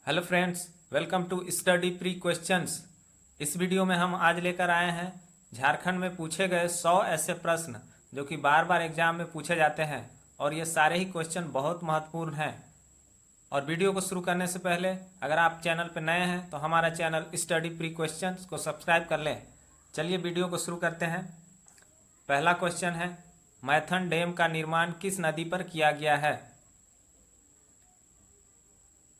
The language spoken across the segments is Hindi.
Hello friends, welcome to study pre questions. इस वीडियो में हम आज लेकर आए हैं झारखंड में पूछे गए 100 ऐसे प्रश्न जो कि बार बार एग्जाम में पूछे जाते हैं और ये सारे ही क्वेश्चन बहुत महत्वपूर्ण हैं। और वीडियो को शुरू करने से पहले अगर आप चैनल पर नए हैं तो हमारा चैनल स्टडी प्री क्वेश्चंस को सब्सक्राइब कर लें। चलिए वीडियो को शुरू करते हैं। पहला क्वेश्चन है, मैथन डैम का निर्माण किस नदी पर किया गया है?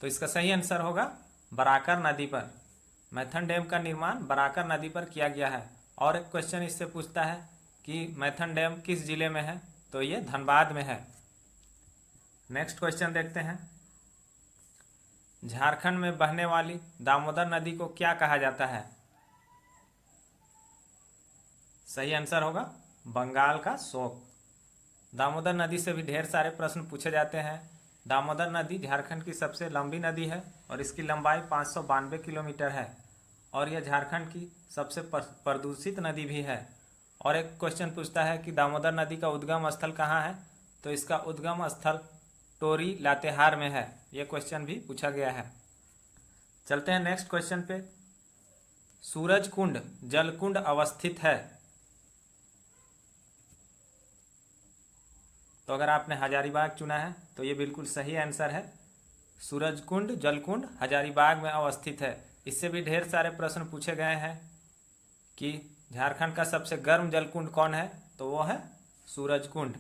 तो इसका सही आंसर होगा बराकर नदी पर। मैथन डैम का निर्माण बराकर नदी पर किया गया है। और एक क्वेश्चन इससे पूछता है कि मैथन डैम किस जिले में है? तो ये धनबाद में है। नेक्स्ट क्वेश्चन देखते हैं, झारखंड में बहने वाली दामोदर नदी को क्या कहा जाता है? सही आंसर होगा बंगाल का शोक। दामोदर नदी से भी ढेर सारे प्रश्न पूछे जाते हैं। दामोदर नदी झारखंड की सबसे लंबी नदी है और इसकी लंबाई 592 किलोमीटर है और यह झारखंड की सबसे प्रदूषित नदी भी है। और एक क्वेश्चन पूछता है कि दामोदर नदी का उद्गम स्थल कहाँ है? तो इसका उद्गम स्थल टोरी लातेहार में है। यह क्वेश्चन भी पूछा गया है। चलते हैं नेक्स्ट क्वेश्चन पे। सूरज कुंड जलकुंड अवस्थित है। तो अगर आपने हजारीबाग चुना है तो ये बिल्कुल सही आंसर है। सूरजकुंड जलकुंड हजारीबाग में अवस्थित है। इससे भी ढेर सारे प्रश्न पूछे गए हैं कि झारखंड का सबसे गर्म जलकुंड कौन है? तो वो है सूरजकुंड।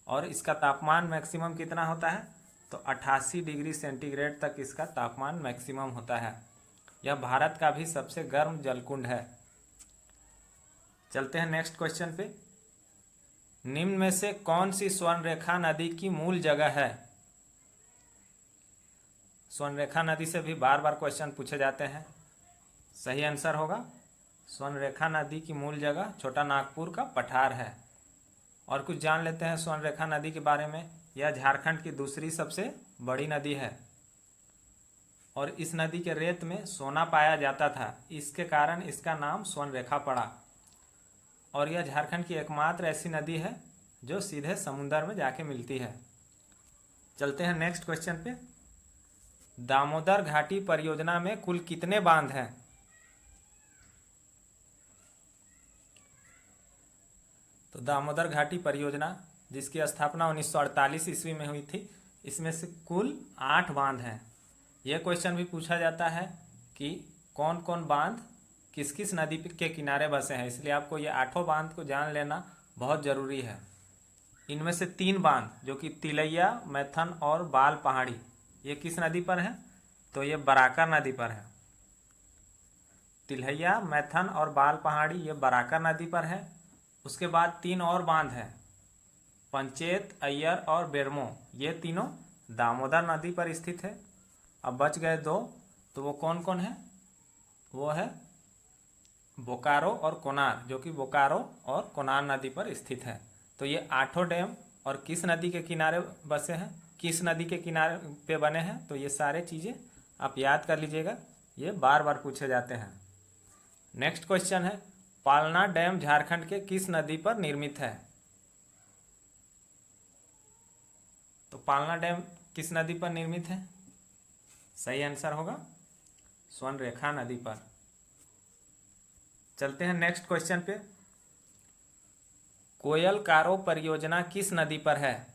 और इसका तापमान मैक्सिमम कितना होता है? तो 88 डिग्री सेंटीग्रेड तक इसका तापमान मैक्सिमम होता है। यह भारत का भी सबसे गर्म जलकुंड है। चलते हैं नेक्स्ट क्वेश्चन पे। निम्न में से कौन सी स्वर्णरेखा नदी की मूल जगह है? स्वर्णरेखा नदी से भी बार बार क्वेश्चन पूछे जाते हैं। सही आंसर होगा स्वर्णरेखा नदी की मूल जगह छोटा नागपुर का पठार है। और कुछ जान लेते हैं स्वर्णरेखा नदी के बारे में। यह झारखंड की दूसरी सबसे बड़ी नदी है और इस नदी के रेत में सोना पाया जाता था। इसके कारण इसका नाम स्वर्णरेखा पड़ा। और यह झारखंड की एकमात्र ऐसी नदी है जो सीधे समुद्र में जाके मिलती है। चलते हैं नेक्स्ट क्वेश्चन पे। दामोदर घाटी परियोजना में कुल कितने बांध हैं? तो दामोदर घाटी परियोजना जिसकी स्थापना 1948 ईस्वी में हुई थी, इसमें से कुल 8 बांध हैं। यह क्वेश्चन भी पूछा जाता है कि कौन कौन बांध किस किस नदी के किनारे बसे हैं, इसलिए आपको ये 8 बांध को जान लेना बहुत ज़रूरी है। इनमें से 3 बांध जो कि तिलैया, मैथन और बाल पहाड़ी, ये किस नदी पर है? तो ये बराकर नदी पर है। तिलैया, मैथन और बाल पहाड़ी ये बराकर नदी पर है। उसके बाद 3 और बांध हैं, पंचेत, अय्यर और बेरमो। ये तीनों दामोदर नदी पर स्थित है। अब बच गए 2, तो वो कौन कौन है? वो है बोकारो और कोनार, जो कि बोकारो और कोनार नदी पर स्थित है। तो ये 8 डैम और किस नदी के किनारे बसे हैं, किस नदी के किनारे पे बने हैं? तो ये सारे चीज़ें आप याद कर लीजिएगा, ये बार बार पूछे जाते हैं। नेक्स्ट क्वेश्चन है, पालना डैम झारखंड के किस नदी पर निर्मित है? तो पालना डैम किस नदी पर निर्मित है? सही आंसर होगा स्वर्णरेखा नदी पर। चलते हैं नेक्स्ट क्वेश्चन पे। कोयल कारो परियोजना किस नदी पर है?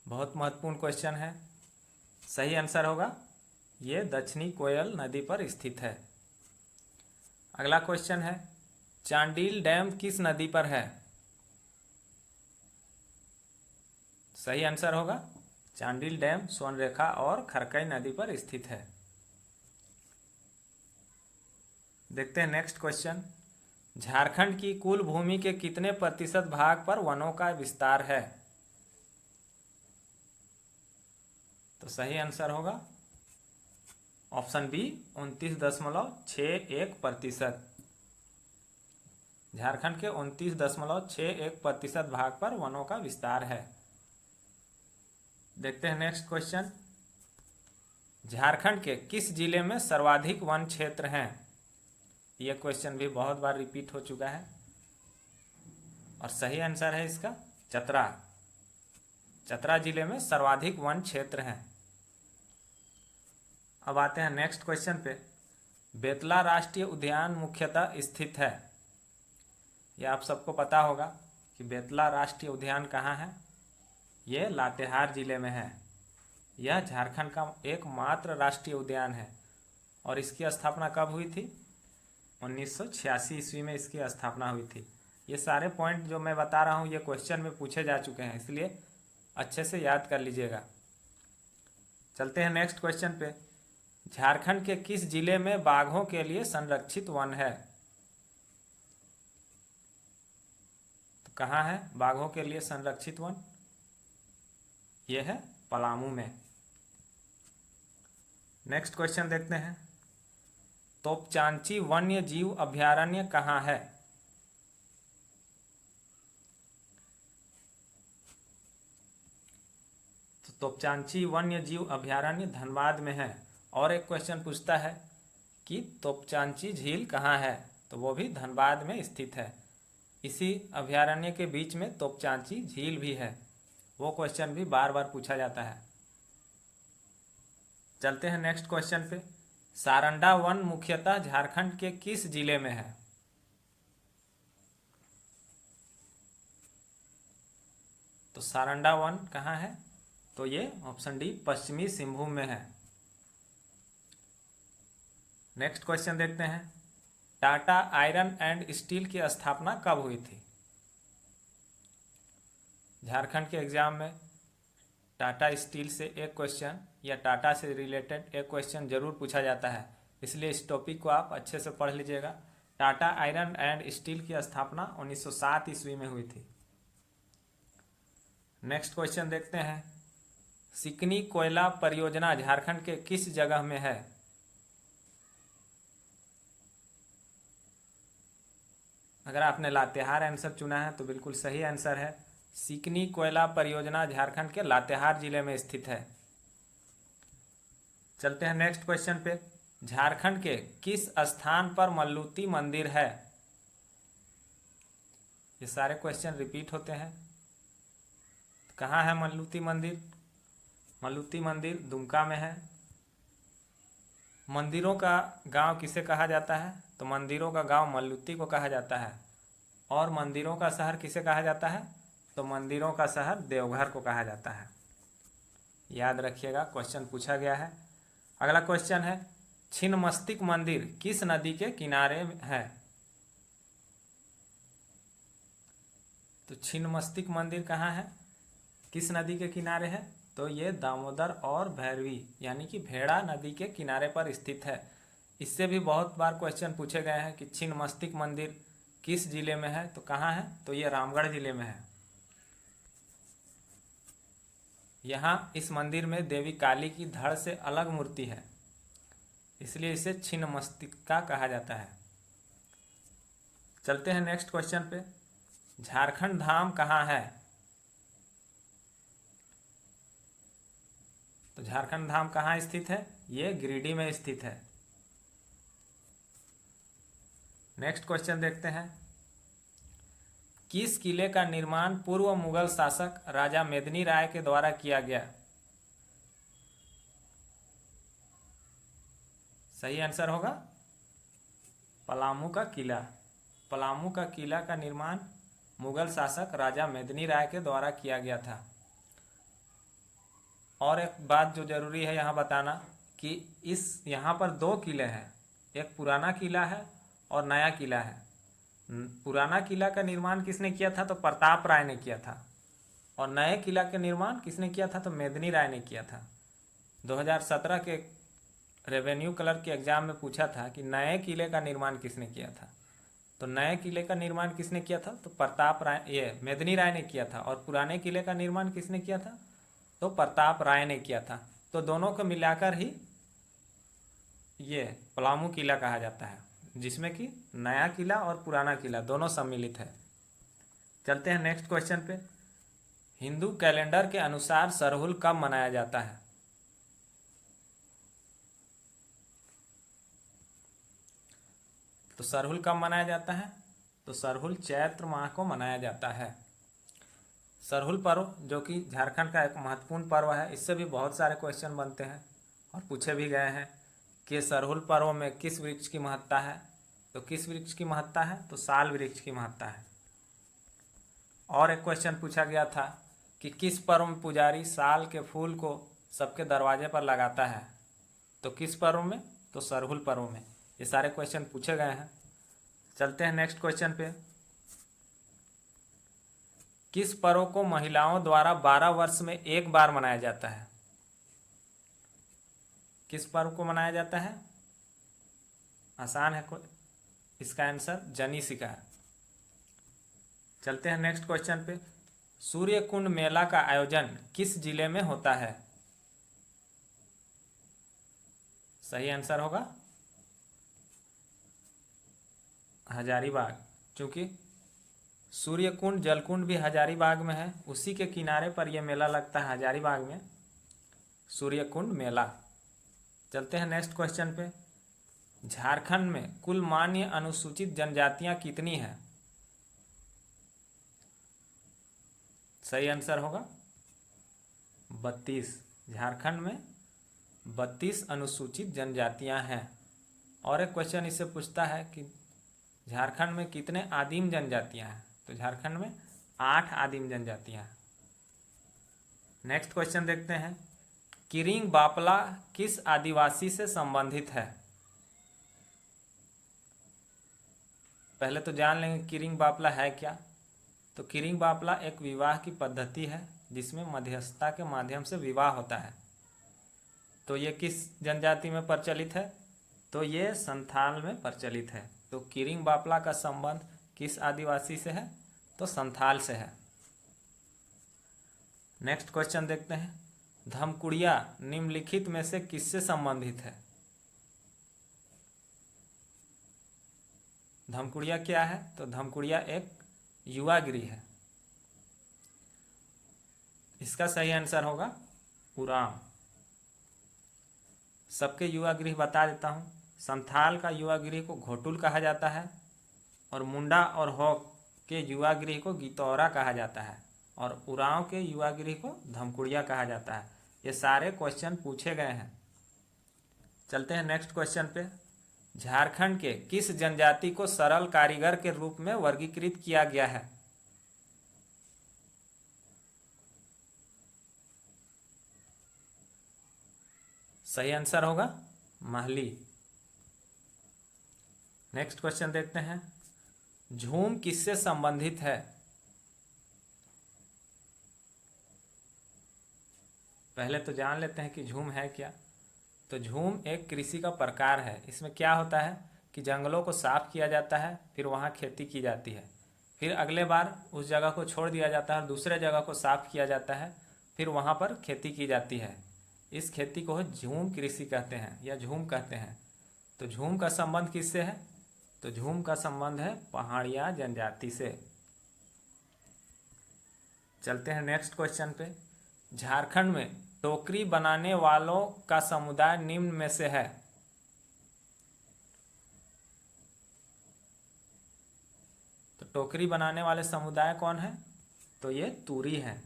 बहुत महत्वपूर्ण क्वेश्चन है। सही आंसर होगा ये दक्षिणी कोयल नदी पर स्थित है। अगला क्वेश्चन है, चांडिल डैम किस नदी पर है? सही आंसर होगा चांडिल डैम स्वर्णरेखा और खरकई नदी पर स्थित है। देखते हैं नेक्स्ट क्वेश्चन, झारखंड की कुल भूमि के कितने प्रतिशत भाग पर वनों का विस्तार है? तो सही आंसर होगा ऑप्शन बी 29.61%। झारखंड के 29.61% भाग पर वनों का विस्तार है। देखते हैं नेक्स्ट क्वेश्चन, झारखंड के किस जिले में सर्वाधिक वन क्षेत्र हैं? यह क्वेश्चन भी बहुत बार रिपीट हो चुका है और सही आंसर है इसका चतरा। चतरा जिले में सर्वाधिक वन क्षेत्र हैं। अब आते हैं नेक्स्ट क्वेश्चन पे। बेतला राष्ट्रीय उद्यान मुख्यतः स्थित है। यह आप सबको पता होगा कि बेतला राष्ट्रीय उद्यान कहाँ है। ये लातेहार जिले में है। यह झारखंड का एकमात्र राष्ट्रीय उद्यान है और इसकी स्थापना कब हुई थी? 1986 ईस्वी में इसकी स्थापना हुई थी। ये सारे पॉइंट जो मैं बता रहा हूँ ये क्वेश्चन में पूछे जा चुके हैं, इसलिए अच्छे से याद कर लीजिएगा। चलते हैं नेक्स्ट क्वेश्चन पे। झारखंड के किस जिले में बाघों के लिए संरक्षित वन है? तो कहाँ है बाघों के लिए संरक्षित वन? ये है पलामू में। नेक्स्ट क्वेश्चन देखते हैं। तोपचांची वन्य जीव अभयारण्य कहाँ है? तो तोपचांची वन्य जीव अभयारण्य धनबाद में है। और एक क्वेश्चन पूछता है कि तोपचांची झील कहाँ है? तो वो भी धनबाद में स्थित है। इसी अभयारण्य के बीच में तोपचांची झील भी है। वो क्वेश्चन भी बार बार पूछा जाता है। चलते हैं नेक्स्ट क्वेश्चन पे। सारंडा वन मुख्यतः झारखंड के किस जिले में है? तो सारंडा वन कहाँ है? तो ये ऑप्शन डी पश्चिमी सिंहभूम में है। नेक्स्ट क्वेश्चन देखते हैं। टाटा आयरन एंड स्टील की स्थापना कब हुई थी? झारखंड के एग्जाम में टाटा स्टील से एक क्वेश्चन या टाटा से रिलेटेड एक क्वेश्चन जरूर पूछा जाता है, इसलिए इस टॉपिक को आप अच्छे से पढ़ लीजिएगा। टाटा आयरन एंड स्टील की स्थापना 1907 ईस्वी में हुई थी। नेक्स्ट क्वेश्चन देखते हैं। सिकनी कोयला परियोजना झारखंड के किस जगह में है? अगर आपने लातेहार आंसर चुना है तो बिल्कुल सही आंसर है। सिकनी कोयला परियोजना झारखंड के लातेहार जिले में स्थित है। चलते हैं नेक्स्ट क्वेश्चन पे। झारखंड के किस स्थान पर मल्लुती मंदिर है? ये सारे क्वेश्चन रिपीट होते हैं। कहाँ है मल्लुती मंदिर? मल्लुती मंदिर दुमका में है। मंदिरों का गांव किसे कहा जाता है? तो मंदिरों का गांव मल्लुती को कहा जाता है। और मंदिरों का शहर किसे कहा जाता है? तो मंदिरों का शहर देवघर को कहा जाता है। याद रखिएगा, क्वेश्चन पूछा गया है। अगला क्वेश्चन है। छिन्नमस्तिक मंदिर किस नदी के किनारे है? तो छिन्नमस्तिक मंदिर कहाँ है, किस नदी के किनारे है? तो ये दामोदर और भैरवी यानी कि भेड़ा नदी के किनारे पर स्थित है। इससे भी बहुत बार क्वेश्चन पूछे गए हैं कि छिन्नमस्तिक मंदिर किस जिले में है? तो कहाँ है? तो ये रामगढ़ जिले में है। यहाँ इस मंदिर में देवी काली की धड़ से अलग मूर्ति है, इसलिए इसे छिन्नमस्तिका कहा जाता है। चलते हैं नेक्स्ट क्वेश्चन पे। झारखंड धाम कहाँ है? तो झारखंड धाम कहाँ स्थित है? ये गिरिडीह में स्थित है। नेक्स्ट क्वेश्चन देखते हैं। किस किले का निर्माण पूर्व मुगल शासक राजा मेदिनी राय के द्वारा किया गया? सही आंसर होगा पलामू का किला। पलामू का किला का निर्माण मुगल शासक राजा मेदिनी राय के द्वारा किया गया था। और एक बात जो जरूरी है यहाँ बताना कि यहाँ पर दो किले हैं, एक पुराना किला है और नया किला है। पुराना किला का निर्माण किसने किया था? तो प्रताप राय ने किया था। और नए किला का निर्माण किसने किया था? तो मेदिनी राय ने किया था। 2017 के रेवेन्यू क्लर्क के एग्जाम में पूछा था कि नए किले का निर्माण किसने किया था। तो नए किले का निर्माण किसने किया था? तो प्रताप राय, ये मेदिनी राय ने किया था। और पुराने किले का निर्माण किसने किया था? तो प्रताप राय ने किया था। तो दोनों को मिलाकर ही ये पलामू किला कहा जाता है, जिसमें कि नया किला और पुराना किला दोनों सम्मिलित है। चलते हैं नेक्स्ट क्वेश्चन पे। हिंदू कैलेंडर के अनुसार सरहुल कब मनाया जाता है? तो सरहुल कब मनाया जाता है? तो सरहुल चैत्र माह को मनाया जाता है। सरहुल पर्व जो कि झारखंड का एक महत्वपूर्ण पर्व है, इससे भी बहुत सारे क्वेश्चन बनते हैं और पूछे भी गए हैं कि सरहुल पर्व में किस वृक्ष की महत्ता है। तो किस वृक्ष की महत्ता है? तो साल वृक्ष की महत्ता है। और एक क्वेश्चन पूछा गया था कि किस पर्व में पुजारी साल के फूल को सबके दरवाजे पर लगाता है। तो किस पर्व में? तो सरहुल पर्व में। ये सारे क्वेश्चन पूछे गए हैं। चलते हैं नेक्स्ट क्वेश्चन पे। किस पर्व को महिलाओं द्वारा 12 वर्ष में एक बार मनाया जाता है? किस पर्व को मनाया जाता है? आसान है, इसका आंसर जनिशिका है। चलते हैं नेक्स्ट क्वेश्चन पे। सूर्य कुंड मेला का आयोजन किस जिले में होता है? सही आंसर होगा हजारीबाग, क्योंकि सूर्य कुंड जलकुंड भी हजारीबाग में है, उसी के किनारे पर यह मेला लगता है हजारीबाग में, सूर्य कुंड मेला। चलते हैं नेक्स्ट क्वेश्चन पे। झारखंड में कुल मान्य अनुसूचित जनजातियां कितनी हैं? सही आंसर होगा 32। झारखंड में 32 अनुसूचित जनजातियां हैं। और एक क्वेश्चन इससे पूछता है कि झारखंड में कितने आदिम जनजातियां हैं? तो झारखंड में 8 आदिम जनजातियां हैं। नेक्स्ट क्वेश्चन देखते हैं। किरिंग बापला किस आदिवासी से संबंधित है? पहले तो जान लेंगे किरिंग बापला है क्या। तो किरिंग बापला एक विवाह की पद्धति है जिसमें मध्यस्थता के माध्यम से विवाह होता है। तो ये किस जनजाति में प्रचलित है? तो ये संथाल में प्रचलित है। तो किरिंग बापला का संबंध किस आदिवासी से है? तो संथाल से है। नेक्स्ट क्वेश्चन देखते हैं। धमकुड़िया निम्नलिखित में से किससे संबंधित है? धमकुड़िया क्या है? तो धमकुड़िया एक युवा गृह है। इसका सही आंसर होगा उरांव। सबके युवा गृह बता देता हूँ। संथाल का युवा गृह को घोटुल कहा जाता है और मुंडा और हॉक के युवा गृह को गितौरा कहा जाता है और उरांव के युवा गृह को धमकुड़िया कहा जाता है। ये सारे क्वेश्चन पूछे गए हैं। चलते हैं नेक्स्ट क्वेश्चन पे। झारखंड के किस जनजाति को सरल कारीगर के रूप में वर्गीकृत किया गया है? सही आंसर होगा महली। नेक्स्ट क्वेश्चन देखते हैं। झूम किससे संबंधित है? पहले तो जान लेते हैं कि झूम है क्या। तो झूम एक कृषि का प्रकार है। इसमें क्या होता है कि जंगलों को साफ किया जाता है, फिर वहाँ खेती की जाती है, फिर अगले बार उस जगह को छोड़ दिया जाता है और दूसरे जगह को साफ किया जाता है, फिर वहाँ पर खेती की जाती है। इस खेती को झूम कृषि कहते हैं या झूम कहते हैं। तो झूम का संबंध किससे है? तो झूम का संबंध है पहाड़िया जनजाति से। चलते हैं नेक्स्ट क्वेश्चन पे। झारखंड में टोकरी बनाने वालों का समुदाय निम्न में से है? तो टोकरी बनाने वाले समुदाय कौन है? तो ये तूरी है।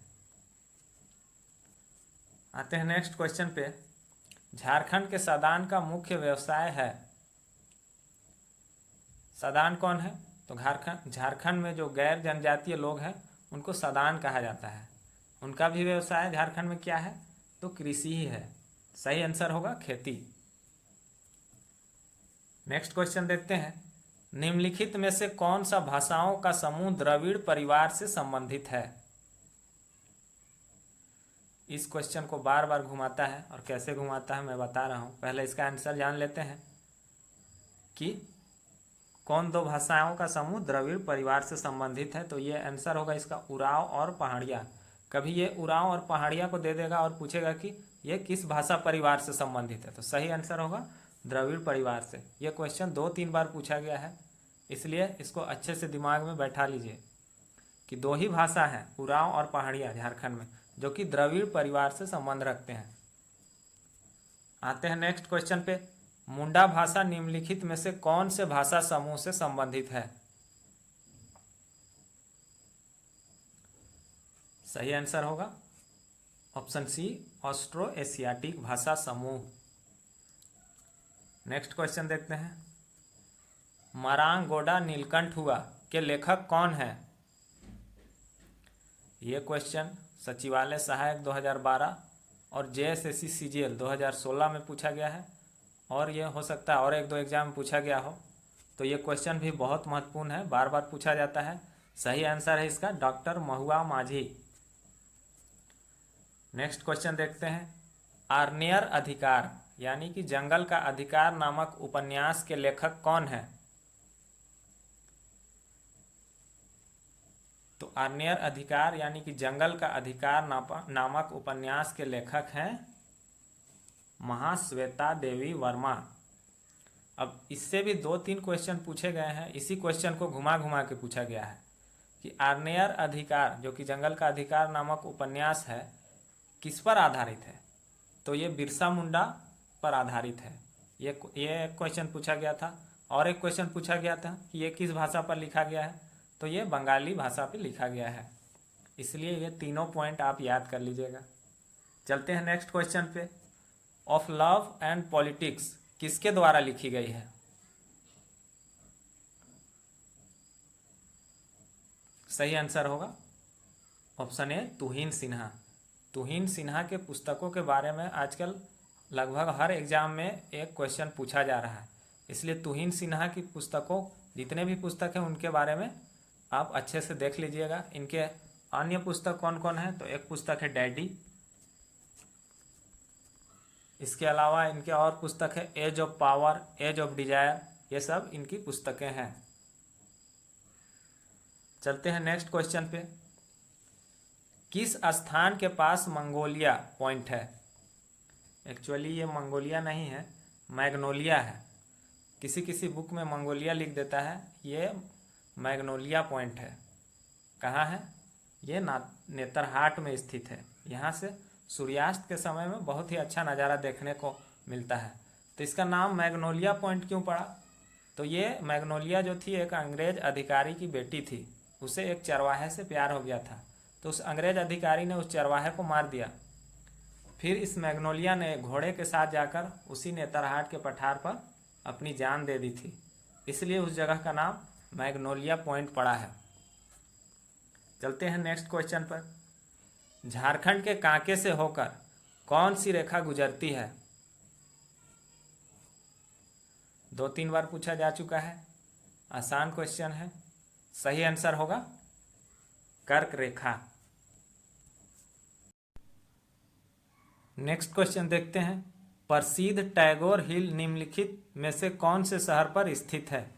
आते हैं नेक्स्ट क्वेश्चन पे। झारखंड के सदान का मुख्य व्यवसाय है? सदान कौन है? तो झारखंड में जो गैर जनजातीय लोग हैं उनको सदान कहा जाता है। उनका भी व्यवसाय झारखंड में क्या है? तो कृषि ही है। सही आंसर होगा खेती। नेक्स्ट क्वेश्चन देखते हैं। निम्नलिखित में से कौन सा भाषाओं का समूह द्रविड़ परिवार से संबंधित है? इस क्वेश्चन को बार बार घुमाता है और कैसे घुमाता है मैं बता रहा हूँ। पहले इसका आंसर जान लेते हैं कि कौन दो भाषाओं का समूह द्रविड़ परिवार से संबंधित है। तो ये आंसर होगा इसका उरांव और पहाड़िया। कभी ये उरांव और पहाड़िया को दे देगा और पूछेगा कि ये किस भाषा परिवार से संबंधित है। तो सही आंसर होगा द्रविड़ परिवार से। यह क्वेश्चन 2-3 बार पूछा गया है, इसलिए इसको अच्छे से दिमाग में बैठा लीजिए कि 2 ही भाषा हैं, उरांव और पहाड़िया झारखंड में, जो कि द्रविड़ परिवार से संबंध रखते हैं। आते हैं नेक्स्ट क्वेश्चन पे। मुंडा भाषा निम्नलिखित में से कौन से भाषा समूह से संबंधित है? सही आंसर होगा ऑप्शन सी, ऑस्ट्रो एशियाटिक भाषा समूह। नेक्स्ट क्वेश्चन देखते हैं। मरांगोडा नीलकंठ हुआ के लेखक कौन है? ये क्वेश्चन सचिवालय सहायक 2012 और जेएसएससी सीजीएल 2016 में पूछा गया है, और ये हो सकता है और एक दो एग्जाम में पूछा गया हो। तो ये क्वेश्चन भी बहुत महत्वपूर्ण है, बार बार पूछा जाता है। सही आंसर है इसका डॉक्टर महुआ माझी। नेक्स्ट क्वेश्चन देखते हैं। आर्नियर अधिकार यानी कि जंगल का अधिकार नामक उपन्यास के लेखक कौन है? तो आर्नियर अधिकार यानी कि जंगल का अधिकार नामक उपन्यास के लेखक हैं महाश्वेता देवी वर्मा। अब इससे भी 2-3 क्वेश्चन पूछे गए हैं, इसी क्वेश्चन को घुमा घुमा के पूछा गया है कि आर्नियर अधिकार जो कि जंगल का अधिकार नामक उपन्यास है किस पर आधारित है? तो ये बिरसा मुंडा पर आधारित है। ये क्वेश्चन पूछा गया था। और एक क्वेश्चन पूछा गया था कि ये किस भाषा पर लिखा गया है? तो ये बंगाली भाषा पर लिखा गया है। इसलिए ये तीनों पॉइंट आप याद कर लीजिएगा। चलते हैं नेक्स्ट क्वेश्चन पे। ऑफ लव एंड पॉलिटिक्स किसके द्वारा लिखी गई है? सही आंसर होगा ऑप्शन ए तुहिन सिन्हा। तुहिन सिन्हा के पुस्तकों के बारे में आजकल लगभग हर एग्जाम में एक क्वेश्चन पूछा जा रहा है, इसलिए तुहिन सिन्हा की पुस्तकों जितने भी पुस्तक हैं उनके बारे में आप अच्छे से देख लीजिएगा। इनके अन्य पुस्तक कौन कौन है? तो एक पुस्तक है डैडी, इसके अलावा इनके और पुस्तक है age of power, age of desire, ये सब इनकी पुस्तकें हैं। चलते हैं नेक्स्ट क्वेश्चन पे। किस स्थान के पास मंगोलिया पॉइंट है? एक्चुअली ये मंगोलिया नहीं है, मैग्नोलिया है। किसी किसी बुक में मंगोलिया लिख देता है, ये मैग्नोलिया पॉइंट है। कहाँ है? ये नेतरहाट में स्थित है। यहाँ से सूर्यास्त के समय में बहुत ही अच्छा नज़ारा देखने को मिलता है। तो इसका नाम मैग्नोलिया पॉइंट क्यों पड़ा? तो ये मैग्नोलिया जो थी एक अंग्रेज अधिकारी की बेटी थी, उसे एक चरवाहे से प्यार हो गया था, तो उस अंग्रेज अधिकारी ने उस चरवाहे को मार दिया। फिर इस मैग्नोलिया ने घोड़े के साथ जाकर उसी नेतरहाट के पठार पर अपनी जान दे दी थी, इसलिए उस जगह का नाम मैग्नोलिया पॉइंट पड़ा है। चलते हैं नेक्स्ट क्वेश्चन पर। झारखंड के कांके से होकर कौन सी रेखा गुजरती है? 2-3 बार पूछा जा चुका है, आसान क्वेश्चन है। सही आंसर होगा कर्क रेखा। नेक्स्ट क्वेश्चन देखते हैं। प्रसिद्ध टैगोर हिल निम्नलिखित में से कौन से शहर पर स्थित है?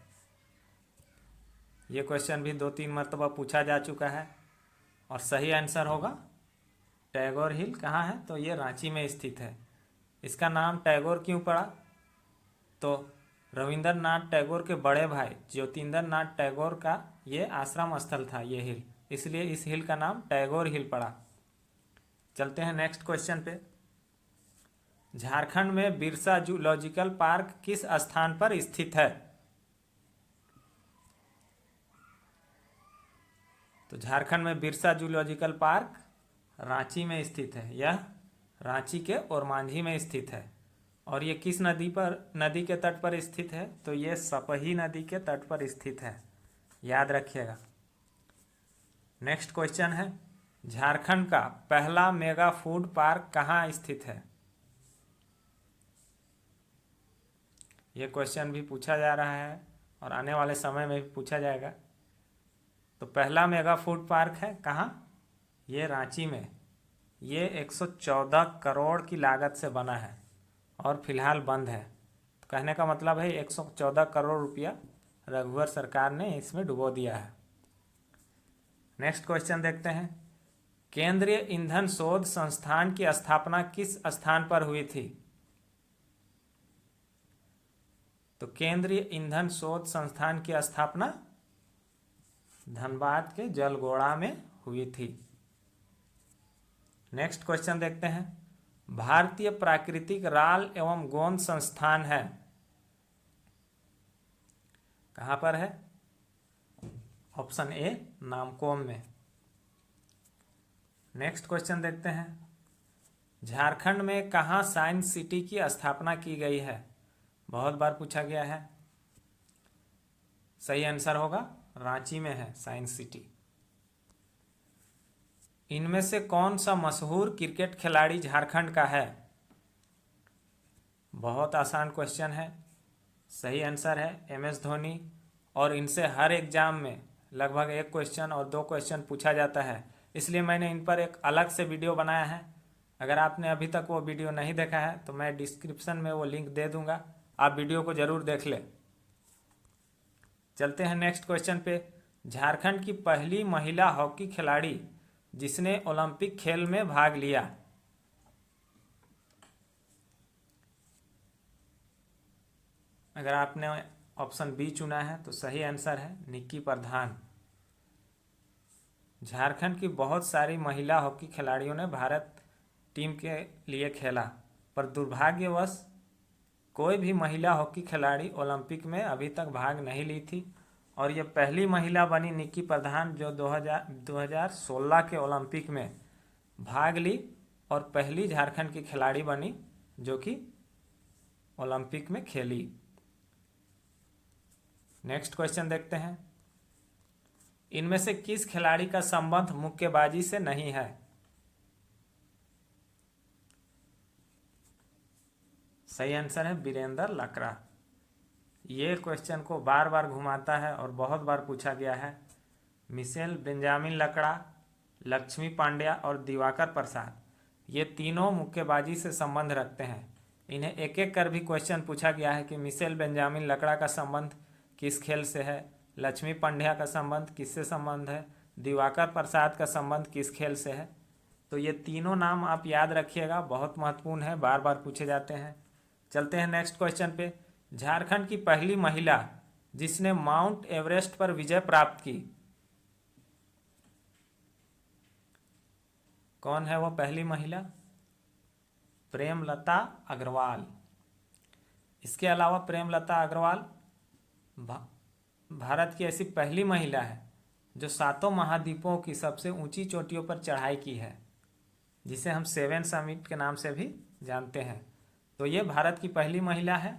ये क्वेश्चन भी 2-3 मरतबा पूछा जा चुका है और सही आंसर होगा टैगोर हिल। कहाँ है? तो ये रांची में स्थित है। इसका नाम टैगोर क्यों पड़ा? तो रविंद्रनाथ टैगोर के बड़े भाई ज्योतिरिंद्रनाथ टैगोर का ये आश्रम स्थल था ये हिल, इसलिए इस हिल का नाम टैगोर हिल पड़ा। चलते हैं नेक्स्ट क्वेश्चन पे। झारखंड में बिरसा जूलॉजिकल पार्क किस स्थान पर स्थित है? तो झारखंड में बिरसा जूलॉजिकल पार्क रांची में स्थित है। यह रांची के ओरमांझी में स्थित है। और ये किस नदी के तट पर स्थित है? तो ये सपही नदी के तट पर स्थित है, याद रखिएगा। नेक्स्ट क्वेश्चन है। झारखंड का पहला मेगा फूड पार्क कहाँ स्थित है? ये क्वेश्चन भी पूछा जा रहा है और आने वाले समय में भी पूछा जाएगा। तो पहला मेगा फूड पार्क है कहाँ? ये रांची में। ये 114 करोड़ की लागत से बना है और फिलहाल बंद है। तो कहने का मतलब है 114 करोड़ रुपया रघुवर सरकार ने इसमें डुबो दिया है। नेक्स्ट क्वेश्चन देखते हैं। केंद्रीय ईंधन शोध संस्थान की स्थापना किस स्थान पर हुई थी? तो केंद्रीय ईंधन शोध संस्थान की स्थापना धनबाद के जलगोड़ा में हुई थी। नेक्स्ट क्वेश्चन देखते हैं। भारतीय प्राकृतिक राल एवं गोंद संस्थान है कहाँ पर है? ऑप्शन ए नामकोम में। नेक्स्ट क्वेश्चन देखते हैं। झारखंड में कहाँ साइंस सिटी की स्थापना की गई है? बहुत बार पूछा गया है। सही आंसर होगा रांची में है साइंस सिटी। इनमें से कौन सा मशहूर क्रिकेट खिलाड़ी झारखंड का है? बहुत आसान क्वेश्चन है। सही आंसर है MS धोनी। और इनसे हर एग्जाम में लगभग 1 क्वेश्चन और 2 क्वेश्चन पूछा जाता है, इसलिए मैंने इन पर एक अलग से वीडियो बनाया है। अगर आपने अभी तक वो वीडियो नहीं देखा है तो मैं डिस्क्रिप्शन में वो लिंक दे दूंगा, आप वीडियो को ज़रूर देख लें। चलते हैं नेक्स्ट क्वेश्चन पे। झारखंड की पहली महिला हॉकी खिलाड़ी जिसने ओलंपिक खेल में भाग लिया। अगर आपने ऑप्शन बी चुना है तो सही आंसर है निक्की प्रधान। झारखंड की बहुत सारी महिला हॉकी खिलाड़ियों ने भारत टीम के लिए खेला, पर दुर्भाग्यवश कोई भी महिला हॉकी खिलाड़ी ओलंपिक में अभी तक भाग नहीं ली थी। और ये पहली महिला बनी निक्की प्रधान जो 2016 के ओलंपिक में भाग ली और पहली झारखंड की खिलाड़ी बनी जो कि ओलंपिक में खेली। नेक्स्ट क्वेश्चन देखते हैं। इनमें से किस खिलाड़ी का संबंध मुक्केबाजी से नहीं है? सही आंसर है वीरेंद्र लकड़ा। ये क्वेश्चन को बार बार घुमाता है और बहुत बार पूछा गया है। मिशेल बेंजामिन लकड़ा, लक्ष्मी पांड्या और दिवाकर प्रसाद, ये तीनों मुक्केबाजी से संबंध रखते हैं। इन्हें एक एक कर भी क्वेश्चन पूछा गया है कि मिशेल बेंजामिन लकड़ा का संबंध किस खेल से है, लक्ष्मी पांड्या का संबंध किससे संबंध है, दिवाकर प्रसाद का संबंध किस खेल से है। तो ये तीनों नाम आप याद रखिएगा, बहुत महत्वपूर्ण है, बार बार पूछे जाते हैं। चलते हैं नेक्स्ट क्वेश्चन पे। झारखंड की पहली महिला जिसने माउंट एवरेस्ट पर विजय प्राप्त की, कौन है वो पहली महिला? प्रेमलता अग्रवाल। इसके अलावा प्रेमलता अग्रवाल भारत की ऐसी पहली महिला है जो 7 महाद्वीपों की सबसे ऊंची चोटियों पर चढ़ाई की है, जिसे हम 7 समिट के नाम से भी जानते हैं। तो ये भारत की पहली महिला है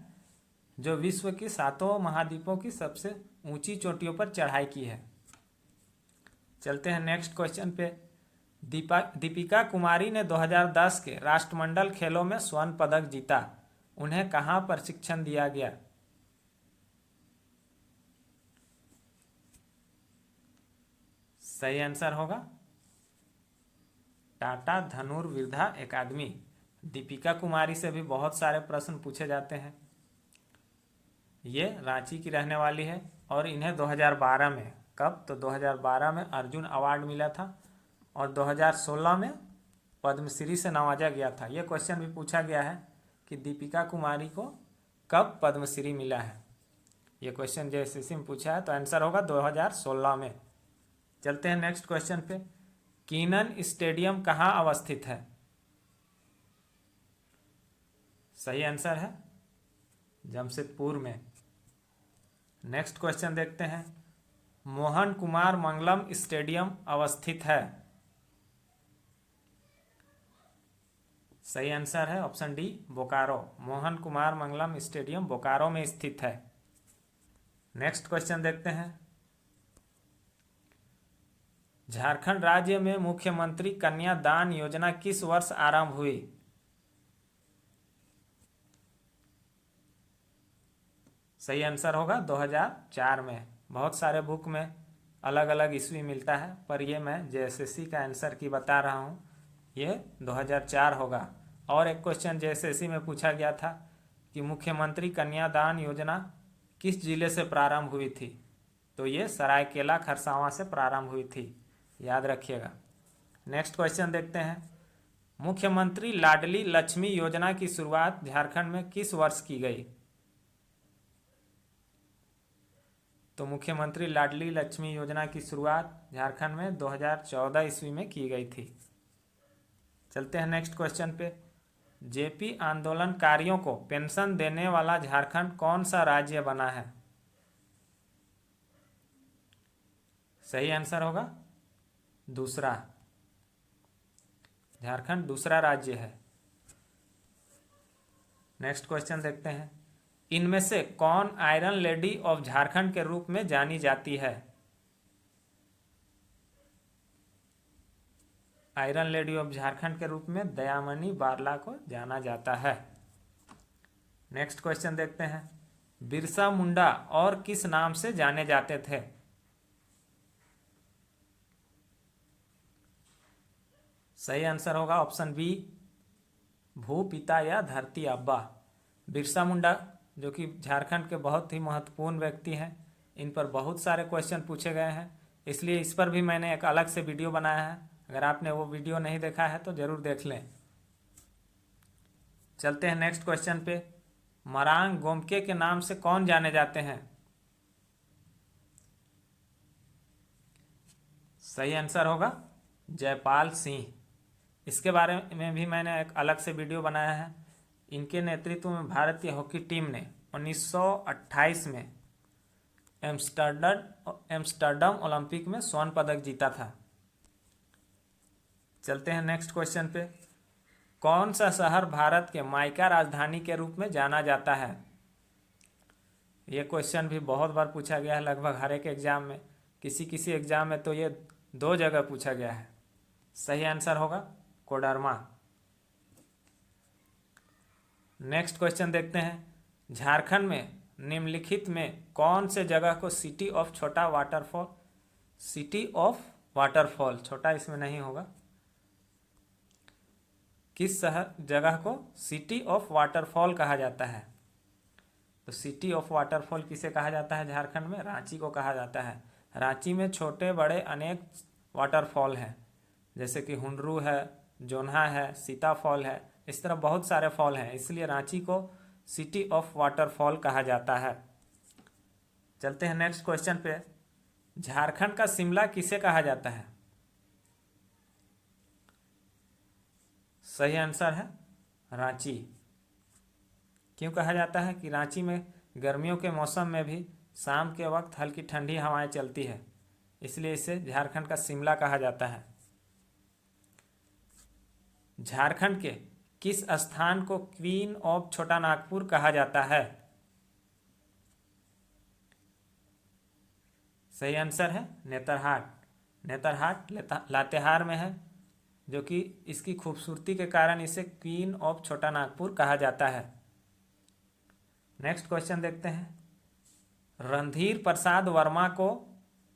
जो विश्व की 7 महाद्वीपों की सबसे ऊंची चोटियों पर चढ़ाई की है। चलते हैं नेक्स्ट क्वेश्चन पे। दीपिका कुमारी ने 2010 के राष्ट्रमंडल खेलों में स्वर्ण पदक जीता, उन्हें कहाँ प्रशिक्षण दिया गया? सही आंसर होगा टाटा धनुर्विद्या एकेडमी। दीपिका कुमारी से भी बहुत सारे प्रश्न पूछे जाते हैं। ये रांची की रहने वाली है और इन्हें 2012 में, कब? तो 2012 में अर्जुन अवार्ड मिला था और 2016 में पद्मश्री से नवाजा गया था। ये क्वेश्चन भी पूछा गया है कि दीपिका कुमारी को कब पद्मश्री मिला है। ये क्वेश्चन JSSC में पूछा है, तो आंसर होगा 2016 में। चलते हैं नेक्स्ट क्वेश्चन पे। कीनन स्टेडियम कहाँ अवस्थित है? सही आंसर है जमशेदपुर में। नेक्स्ट क्वेश्चन देखते हैं। मोहन कुमार मंगलम स्टेडियम अवस्थित है? सही आंसर है option D Bokaro. Mohan Kumar Mangalam stadium Bokaro में स्थित है। नेक्स्ट क्वेश्चन देखते हैं। झारखंड राज्य में मुख्यमंत्री कन्यादान योजना किस वर्ष आरंभ हुई? सही आंसर होगा 2004 में। बहुत सारे बुक में अलग अलग ईस्वी मिलता है, पर ये मैं JSSC का आंसर की बता रहा हूँ, ये 2004 होगा। और एक क्वेश्चन JSSC में पूछा गया था कि मुख्यमंत्री कन्यादान योजना किस जिले से प्रारंभ हुई थी? तो ये सरायकेला खरसावां से प्रारंभ हुई थी, याद रखिएगा। नेक्स्ट क्वेश्चन देखते हैं। मुख्यमंत्री लाडली लक्ष्मी योजना की शुरुआत झारखंड में किस वर्ष की गई? तो मुख्यमंत्री लाडली लक्ष्मी योजना की शुरुआत झारखंड में 2014 ईस्वी में की गई थी। चलते हैं नेक्स्ट क्वेश्चन पे। JP आंदोलनकारियों को पेंशन देने वाला झारखंड कौन सा राज्य बना है? सही आंसर होगा दूसरा। झारखंड दूसरा राज्य है। नेक्स्ट क्वेश्चन देखते हैं। इनमें से कौन आयरन लेडी ऑफ झारखंड के रूप में जानी जाती है? आयरन लेडी ऑफ झारखंड के रूप में दयामणि बारला को जाना जाता है। नेक्स्ट क्वेश्चन देखते हैं। बिरसा मुंडा और किस नाम से जाने जाते थे? सही आंसर होगा ऑप्शन बी, भू पिता या धरती अब्बा। बिरसा मुंडा जो कि झारखंड के बहुत ही महत्वपूर्ण व्यक्ति हैं, इन पर बहुत सारे क्वेश्चन पूछे गए हैं, इसलिए इस पर भी मैंने एक अलग से वीडियो बनाया है। अगर आपने वो वीडियो नहीं देखा है तो ज़रूर देख लें। चलते हैं नेक्स्ट क्वेश्चन पे। मरांग गोमके के नाम से कौन जाने जाते हैं? सही आंसर होगा जयपाल सिंह। इसके बारे में भी मैंने एक अलग से वीडियो बनाया है। इनके नेतृत्व में भारतीय हॉकी टीम ने 1928 में एम्स्टर्डम ओलंपिक में स्वर्ण पदक जीता था। चलते हैं नेक्स्ट क्वेश्चन पे। कौन सा शहर भारत के माइका राजधानी के रूप में जाना जाता है? ये क्वेश्चन भी बहुत बार पूछा गया है, लगभग हर एक एग्जाम में। किसी किसी एग्जाम में तो ये 2 जगह पूछा गया है। सही आंसर होगा कोडरमा। नेक्स्ट क्वेश्चन देखते हैं। झारखंड में निम्नलिखित में कौन से जगह को सिटी ऑफ छोटा वाटरफॉल, सिटी ऑफ वाटरफॉल, छोटा इसमें नहीं होगा, किस शहर जगह को सिटी ऑफ वाटरफॉल कहा जाता है? तो सिटी ऑफ वाटरफॉल किसे कहा जाता है झारखंड में? रांची को कहा जाता है। रांची में छोटे बड़े अनेक वाटरफॉल हैं, जैसे कि हुंडरू है, जोन्हा है, सीताफॉल है, इस तरह बहुत सारे फॉल हैं, इसलिए रांची को सिटी ऑफ वाटरफॉल कहा जाता है। चलते हैं नेक्स्ट क्वेश्चन पे। झारखंड का शिमला किसे कहा जाता है? सही आंसर है रांची। क्यों कहा जाता है? कि रांची में गर्मियों के मौसम में भी शाम के वक्त हल्की ठंडी हवाएं चलती है, इसलिए इसे झारखंड का शिमला कहा जाता है। झारखंड के किस स्थान को क्वीन ऑफ छोटा नागपुर कहा जाता है? सही आंसर है नेतरहाट। नेतरहाट लातेहार में है, जो कि इसकी खूबसूरती के कारण इसे क्वीन ऑफ छोटा नागपुर कहा जाता है। नेक्स्ट क्वेश्चन देखते हैं। रणधीर प्रसाद वर्मा को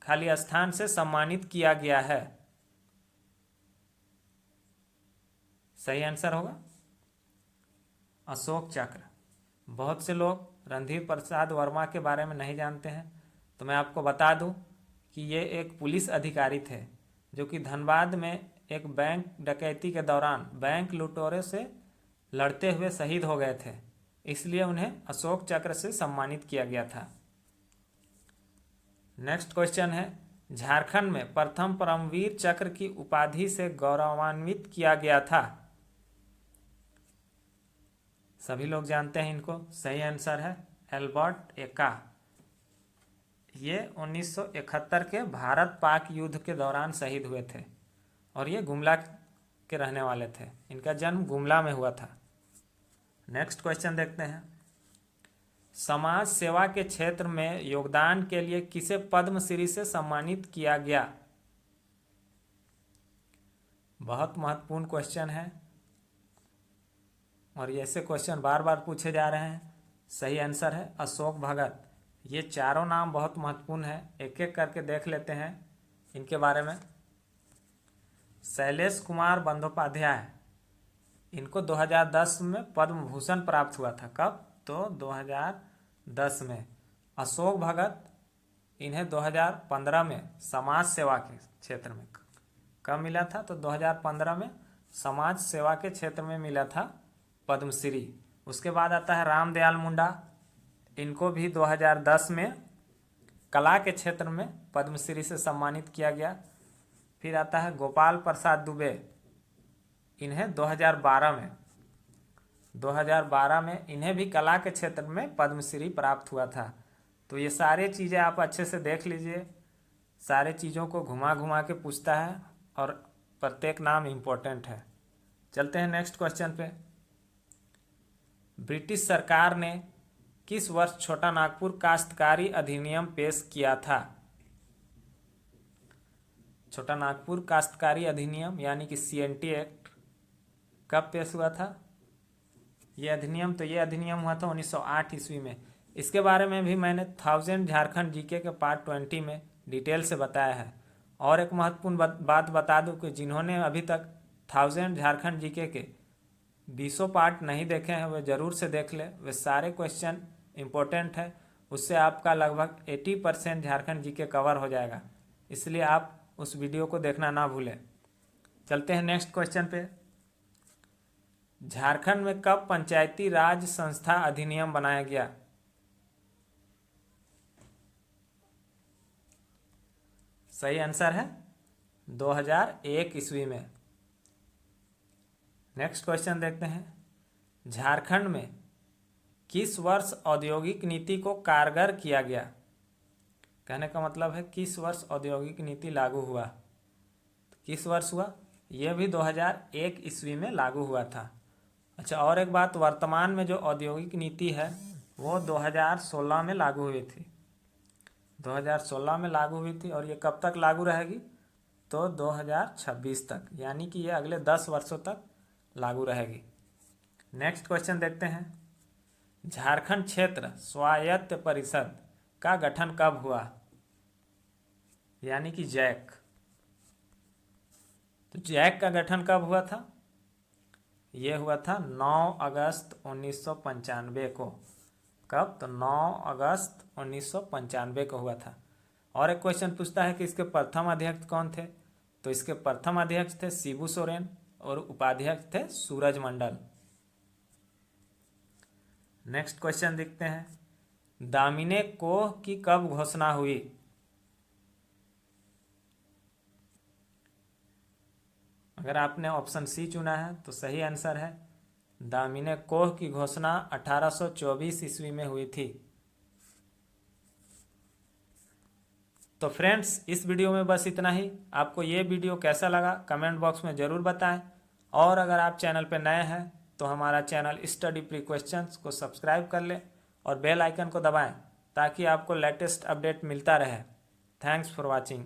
खाली स्थान से सम्मानित किया गया है। सही आंसर होगा अशोक चक्र। बहुत से लोग रणधीर प्रसाद वर्मा के बारे में नहीं जानते हैं, तो मैं आपको बता दूं कि ये एक पुलिस अधिकारी थे जो कि धनबाद में एक बैंक डकैती के दौरान बैंक लुटेरों से लड़ते हुए शहीद हो गए थे, इसलिए उन्हें अशोक चक्र से सम्मानित किया गया था। नेक्स्ट क्वेश्चन है। झारखंड में प्रथम परमवीर चक्र की उपाधि से गौरवान्वित किया गया था। सभी लोग जानते हैं इनको। सही आंसर है एल्बर्ट एक्का। ये 1971 के भारत पाक युद्ध के दौरान शहीद हुए थे और ये गुमला के रहने वाले थे। इनका जन्म गुमला में हुआ था। नेक्स्ट क्वेश्चन देखते हैं। समाज सेवा के क्षेत्र में योगदान के लिए किसे पद्मश्री से सम्मानित किया गया? बहुत महत्वपूर्ण क्वेश्चन है और ऐसे क्वेश्चन बार बार पूछे जा रहे हैं। सही आंसर है अशोक भगत। ये चारों नाम बहुत महत्वपूर्ण है, एक एक करके देख लेते हैं इनके बारे में। शैलेश कुमार बंदोपाध्याय, इनको 2010 में पद्म भूषण प्राप्त हुआ था। कब? तो 2010 में। अशोक भगत, इन्हें 2015 में समाज सेवा के क्षेत्र में कब मिला था? तो 2015 में समाज सेवा के क्षेत्र में मिला था पद्मश्री। उसके बाद आता है रामदयाल मुंडा, इनको भी 2010 में कला के क्षेत्र में पद्मश्री से सम्मानित किया गया। फिर आता है गोपाल प्रसाद दुबे, इन्हें 2012 में इन्हें भी कला के क्षेत्र में पद्मश्री प्राप्त हुआ था। तो ये सारे चीज़ें आप अच्छे से देख लीजिए, सारे चीज़ों को घुमा घुमा के पूछता है और प्रत्येक नाम इम्पोर्टेंट है। चलते हैं नेक्स्ट क्वेश्चन पे। ब्रिटिश सरकार ने किस वर्ष छोटा नागपुर काश्तकारी अधिनियम पेश किया था? छोटा नागपुर काश्तकारी अधिनियम यानी कि CNT एक्ट कब पेश हुआ था? ये अधिनियम हुआ था 1908 ईस्वी में। इसके बारे में भी मैंने 1000 झारखंड जीके के पार्ट 20 में डिटेल से बताया है। और एक महत्वपूर्ण बात बता दूं कि जिन्होंने अभी तक 1000 झारखंड जीके के 20 पार्ट नहीं देखे हैं वे ज़रूर से देख ले। वे सारे क्वेश्चन इम्पोर्टेंट है, उससे आपका लगभग 80% झारखंड जीके कवर हो जाएगा, इसलिए आप उस वीडियो को देखना ना भूलें। चलते हैं नेक्स्ट क्वेश्चन पे। झारखंड में कब पंचायती राज संस्था अधिनियम बनाया गया? सही आंसर है 2001 ईस्वी में। नेक्स्ट क्वेश्चन देखते हैं। झारखंड में किस वर्ष औद्योगिक नीति को कारगर किया गया? कहने का मतलब है किस वर्ष औद्योगिक नीति लागू हुआ। किस वर्ष हुआ? यह भी 2001 ईस्वी में लागू हुआ था। अच्छा, और एक बात, वर्तमान में जो औद्योगिक नीति है वो 2016 में लागू हुई थी। 2016 में लागू हुई थी और ये कब तक लागू रहेगी? तो 2026 तक, यानी कि ये अगले 10 वर्षों तक लागू रहेगी। नेक्स्ट क्वेश्चन देखते हैं। झारखंड क्षेत्र स्वायत्त परिषद का गठन कब हुआ? यानी कि जैक। तो जैक का गठन कब हुआ था? यह हुआ था 9 अगस्त 1995 को। कब? तो 9 अगस्त 1995 को हुआ था। और एक क्वेश्चन पूछता है कि इसके प्रथम अध्यक्ष कौन थे? तो इसके प्रथम अध्यक्ष थे शिबू सोरेन और उपाध्यक्ष थे सूरज मंडल। नेक्स्ट क्वेश्चन देखते हैं। दामिनी कोह की कब घोषणा हुई? अगर आपने ऑप्शन सी चुना है तो सही आंसर है दामिनी कोह की घोषणा 1824 ईस्वी में हुई थी। तो फ्रेंड्स, इस वीडियो में बस इतना ही। आपको ये वीडियो कैसा लगा कमेंट बॉक्स में ज़रूर बताएं। और अगर आप चैनल पर नए हैं तो हमारा चैनल स्टडी प्री क्वेश्चंस को सब्सक्राइब कर लें और बेल आइकन को दबाएं ताकि आपको लेटेस्ट अपडेट मिलता रहे। Thanks for watching.